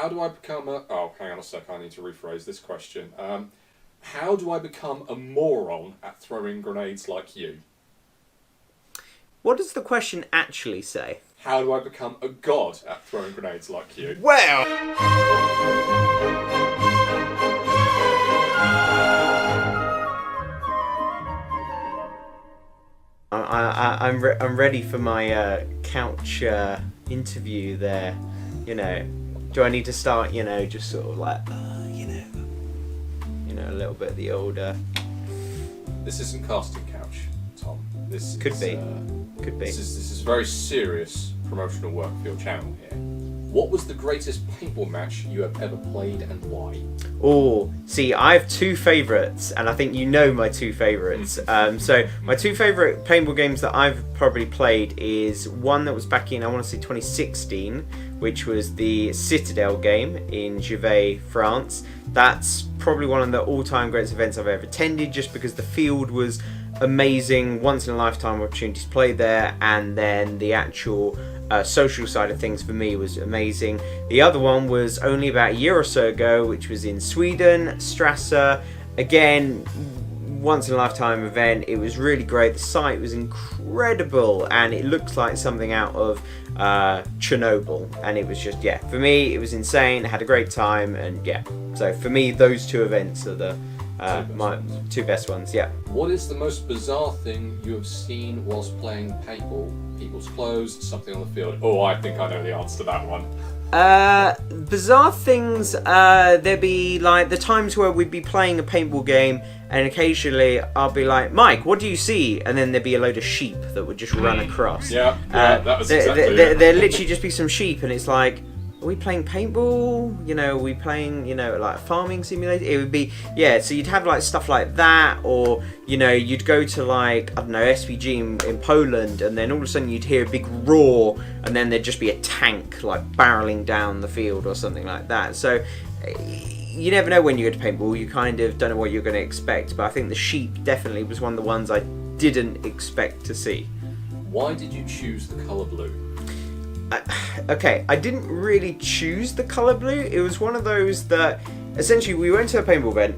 how do I become a... Oh, hang on a sec, I need to rephrase this question. How do I become a moron at throwing grenades like you? What does the question actually say? How do I become a god at throwing grenades like you? Well... I'm ready for my couch interview there. You know, do I need to start? You know, just sort of like a little bit of the older. This isn't casting couch, Tom. This could be. This is very serious promotional work for your channel here. What was the greatest paintball match you have ever played and why? Oh, see, I have two favourites, and I think you know my two favourites. So my two favourite paintball games that I've probably played is one that was back in, I want to say 2016, which was the Citadel game in Givet, France. That's probably one of the all-time greatest events I've ever attended, just because the field was amazing, once-in-a-lifetime opportunity to play there, and then the actual social side of things for me was amazing. The other one was only about a year or so ago, which was in Sweden, Strasser. Again, once-in-a-lifetime event. It was really great. The site was incredible, and it looks like something out of Chernobyl. And it was just, yeah, for me, it was insane. I had a great time, and yeah. So for me, those two events are the my two best ones, yeah. What is the most bizarre thing you have seen whilst playing paintball? People's clothes, something on the field? Oh, I think I know the answer to that one. Bizarre things, there'd be like the times where we'd be playing a paintball game, and occasionally I'll be like, Mike, what do you see? And then there'd be a load of sheep that would just run across. Yeah, that was exactly it. There'd literally just be some sheep, and it's like, are we playing paintball? You know, are we playing, like a farming simulator? It would be, yeah, so you'd have like stuff like that, or, you'd go to like, I don't know, SVG in Poland, and then all of a sudden you'd hear a big roar, and then there'd just be a tank like barreling down the field or something like that. So you never know when you go to paintball, you kind of don't know what you're going to expect, but I think the sheep definitely was one of the ones I didn't expect to see. Why did you choose the colour blue? Okay, I didn't really choose the colour blue. It was one of those that, essentially, we went to a paintball event,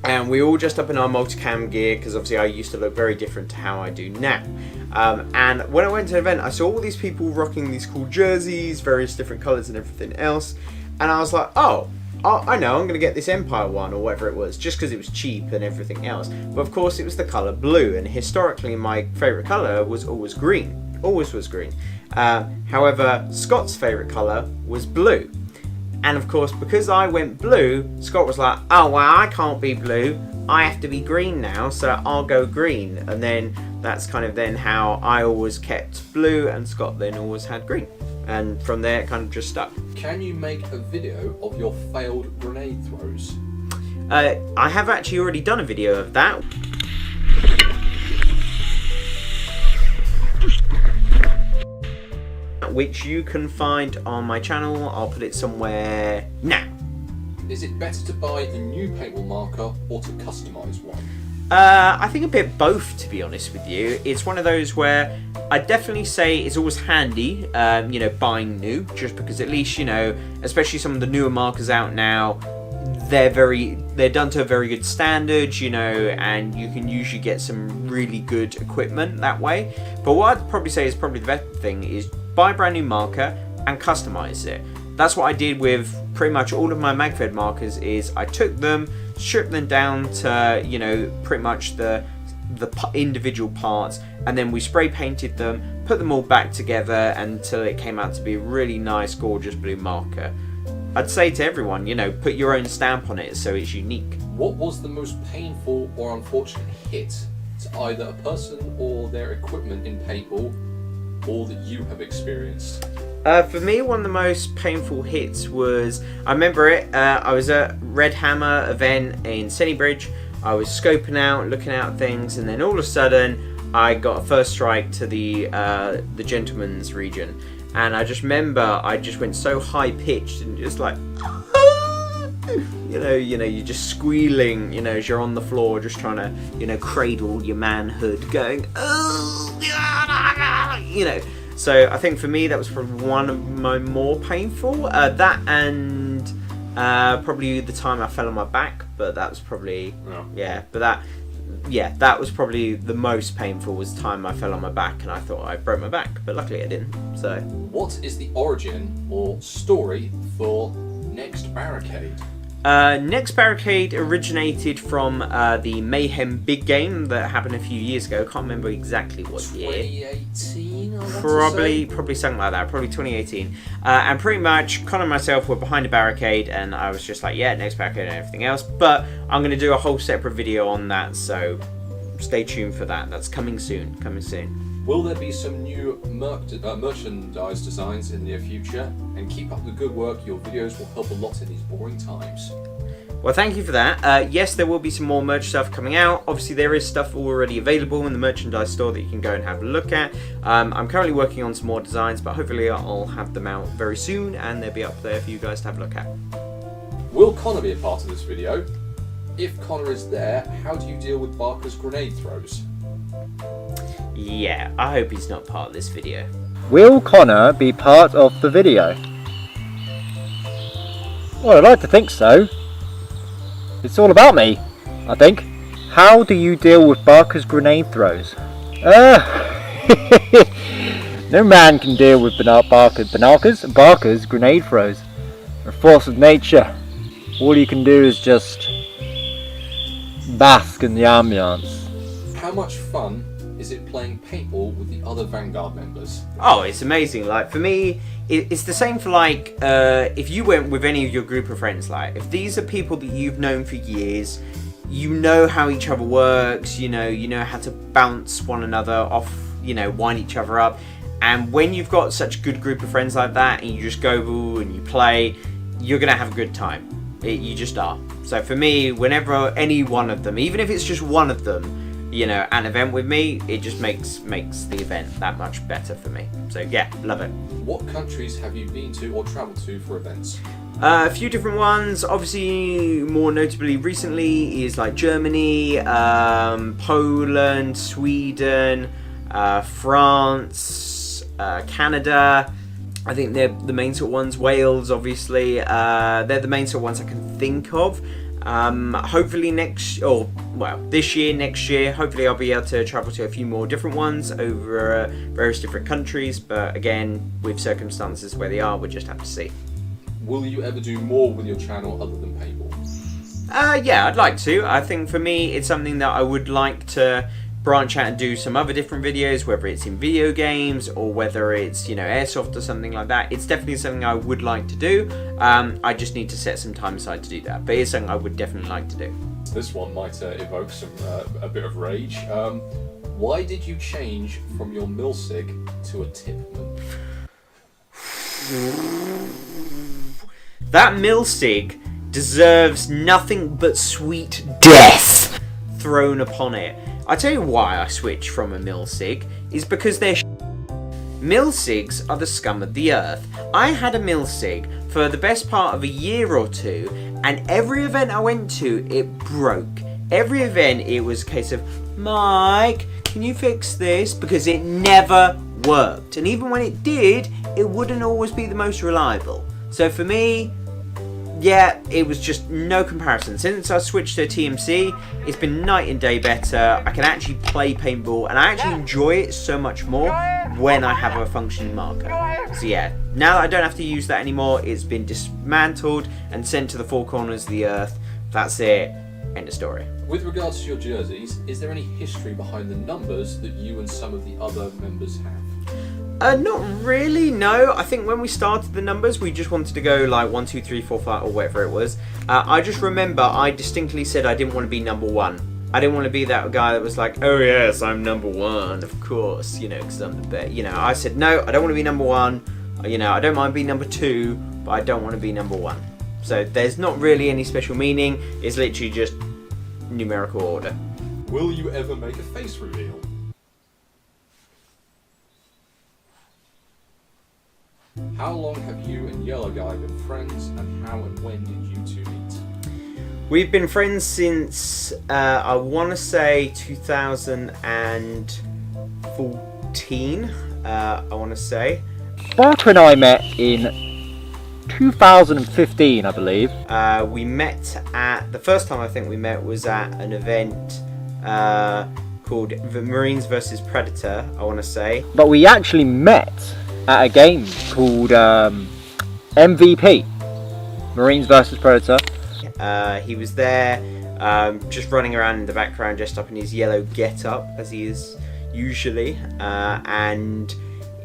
and we all dressed up in our multicam gear, because obviously I used to look very different to how I do now. And when I went to the event, I saw all these people rocking these cool jerseys, various different colours and everything else, and I was like, oh, I know, I'm going to get this Empire one, or whatever it was, just because it was cheap and everything else. But of course, it was the colour blue, and historically, my favourite colour was always green. Always was green. However, Scott's favourite colour was blue. And of course, because I went blue, Scott was like, oh, well, I can't be blue. I have to be green now, so I'll go green. And then that's kind of then how I always kept blue, and Scott then always had green. And from there, it kind of just stuck. Can you make a video of your failed grenade throws? I have actually already done a video of that. Which you can find on my channel. I'll put it somewhere now. Is it better to buy a new paintball marker or to customise one? I think a bit both, to be honest with you. It's one of those where I definitely say it's always handy, buying new, just because at least, especially some of the newer markers out now, they're done to a very good standard, and you can usually get some really good equipment that way. But what I'd probably say is probably the best thing is buy a brand new marker and customize it. That's what I did with pretty much all of my MagFed markers. Is I took them, stripped them down to pretty much the individual parts, and then we spray painted them, put them all back together until it came out to be a really nice, gorgeous blue marker. I'd say to everyone, put your own stamp on it so it's unique. What was the most painful or unfortunate hit to either a person or their equipment in paintball, or that you have experienced? For me, one of the most painful hits was, I remember it, I was at Red Hammer event in Sennybridge. I was scoping out, looking out things, and then all of a sudden, I got a first strike to the gentleman's region. And I just remember, I just went so high pitched and just like, you're just squealing, as you're on the floor, just trying to, cradle your manhood, going, So I think for me that was probably one of my more painful. That and probably the time I fell on my back, but that was probably that was probably the most painful, was the time I fell on my back and I thought I broke my back, but luckily I didn't. So what is the origin or story for Next Barricade? Next Barricade originated from the Mayhem big game that happened a few years ago. Can't remember exactly what year. 2018, Probably something like that. Probably 2018. And pretty much, Connor and myself were behind a barricade, and I was just like, yeah, Next Barricade and everything else. But I'm going to do a whole separate video on that, so stay tuned for that. That's coming soon. Coming soon. Will there be some new merchandise designs in the near future? And keep up the good work, your videos will help a lot in these boring times. Well, thank you for that. Yes, there will be some more merch stuff coming out. Obviously, there is stuff already available in the merchandise store that you can go and have a look at. I'm currently working on some more designs, but hopefully I'll have them out very soon, and they'll be up there for you guys to have a look at. Will Connor be a part of this video? If Connor is there, how do you deal with Barker's grenade throws? Yeah, I hope he's not part of this video. Will Connor be part of the video? Well, I'd like to think so. It's all about me, I think. How do you deal with Barker's grenade throws? No man can deal with Barker's grenade throws. A force of nature. All you can do is just bask in the ambience. How much fun is it playing paintball with the other Vanguard members? Oh, it's amazing. Like, for me, it's the same for, like, if you went with any of your group of friends. Like, if these are people that you've known for years, you know how each other works, you know how to bounce one another off, wind each other up. And when you've got such a good group of friends like that, and you just go and you play, you're going to have a good time. You just are. So for me, whenever any one of them, even if it's just one of them, an event with me, it just makes the event that much better for me. So yeah, love it. What countries have you been to or travelled to for events? A few different ones. Obviously, more notably recently is like Germany, Poland, Sweden, France, Canada. I think they're the main sort of ones. Wales, obviously. They're the main sort of ones I can think of. Hopefully next year, hopefully I'll be able to travel to a few more different ones over various different countries, but again, with circumstances where they are, we'll just have to see. Will you ever do more with your channel other than paintball? Yeah, I'd like to. I think for me, it's something that I would like to branch out and do some other different videos, whether it's in video games or whether it's, airsoft or something like that. It's definitely something I would like to do. I just need to set some time aside to do that, but it's something I would definitely like to do. This one might evoke a bit of rage. Why did you change from your milsig to a tipman? That milsig deserves nothing but sweet death thrown upon it. I tell you why I switched from a milsig is because they're milsigs are the scum of the earth. I had a milsig for the best part of a year or two, and every event I went to, it broke. Every event, it was a case of, Mike, can you fix this? Because it never worked. And even when it did, it wouldn't always be the most reliable. So for me, yeah, it was just no comparison. Since I switched to TMC, it's been night and day better. I can actually play paintball, and I actually enjoy it so much more when I have a functioning marker. So yeah, now that I don't have to use that anymore, it's been dismantled and sent to the four corners of the earth. That's it. End of story. With regards to your jerseys, is there any history behind the numbers that you and some of the other members have? Not really, no. I think when we started the numbers, we just wanted to go like 1, 2, 3, 4, 5, or whatever it was. I just remember I distinctly said I didn't want to be number one. I didn't want to be that guy that was like, oh yes, I'm number one, of course, because I'm the best. I said, no, I don't want to be number one. I don't mind being number two, but I don't want to be number one. So there's not really any special meaning. It's literally just numerical order. Will you ever make a face reveal? How long have you and Yellow Guy been friends, and how and when did you two meet? We've been friends since, I want to say 2014. I want to say. Barker and I met in 2015, I believe. We met at... The first time I think we met was at an event called the Marines vs Predator, I want to say. But we actually met at a game called MVP, Marines vs Predator. He was there, just running around in the background, dressed up in his yellow get-up, as he is usually, and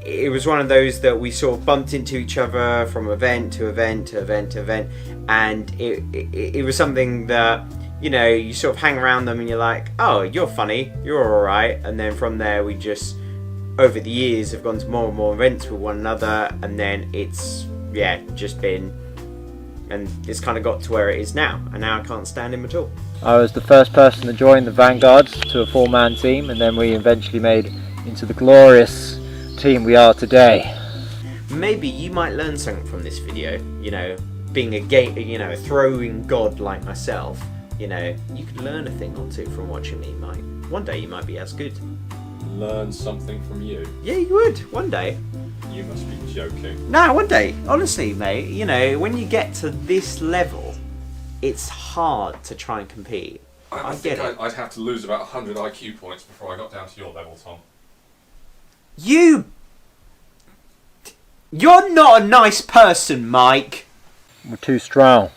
it was one of those that we sort of bumped into each other from event to event to event to event, and it was something that, you know, you sort of hang around them and you're like, oh, you're funny, you're alright, and then from there we just, over the years, have gone to more and more events with one another, and then it's, yeah, just been, and it's kind of got to where it is now, and now I can't stand him at all. I was the first person to join the Vanguards to a 4-man team, and then we eventually made into the glorious team we are today. Maybe you might learn something from this video, you know, being a a throwing god like myself, you know, you could learn a thing or two from watching me, Mike. One day you might be as good. Learn something from you? Yeah, you would, one day. You must be joking. No, one day, honestly, mate, you know, when you get to this level, it's hard to try and compete. I think I'd have to lose about 100 IQ points before I got down to your level, Tom. You're not a nice person, Mike. We're too strong.